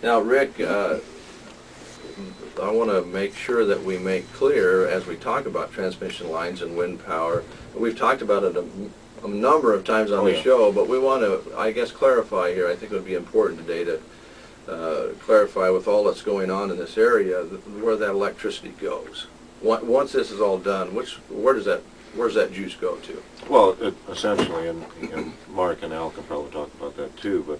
Now, Rick, I want to make sure that we make clear as we talk about transmission lines and wind power. We've talked about it a number of times on the show, but we want to, I guess, clarify here. I think it would be important today to clarify with all that's going on in this area where that electricity goes. Once this is all done, where's that juice go to? Well, essentially, and Mark and Al can probably talk about that too, but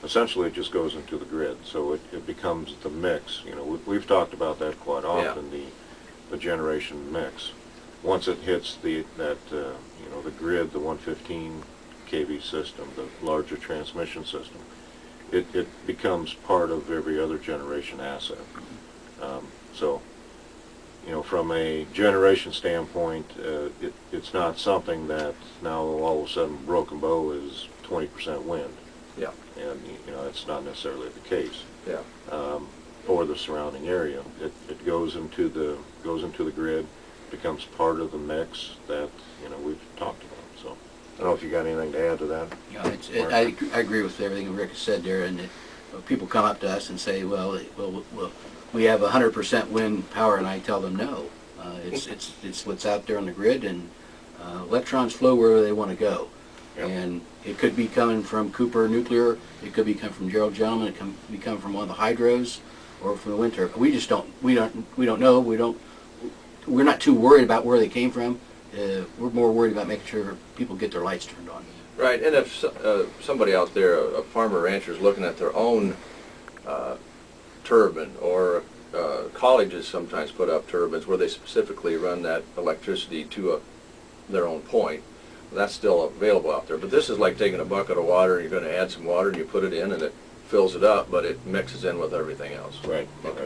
essentially it just goes into the grid, so it becomes the mix. You know, we've talked about that quite often, the generation mix. Once it hits the grid, the 115 kV system, the larger transmission system, it becomes part of every other generation asset. So, you know, from a generation standpoint, it's not something that now all of a sudden Broken Bow is 20% wind. Yeah. And, you know, that's not necessarily the case. Yeah. Or the surrounding area. It goes into the grid, becomes part of the mix that, you know, we've talked about. So I don't know if you got anything to add to that. Yeah, I agree with everything Rick has said there, and people come up to us and say, well, we have 100% wind power, and I tell them no. It's what's out there on the grid, and electrons flow wherever they want to go. Yep. And it could be coming from Cooper Nuclear, it could be coming from Gerald Gentleman, it could be coming from one of the hydros, or from the wind turbine. We just don't know. We're not too worried about where they came from. We're more worried about making sure people get their lights turned on. Right, and if somebody out there, a farmer rancher, is looking at their own turbine, or colleges sometimes put up turbines where they specifically run that electricity to their own point, that's still available out there. But this is like taking a bucket of water, and you're going to add some water, and you put it in, and it fills it up, but it mixes in with everything else. Right. Okay.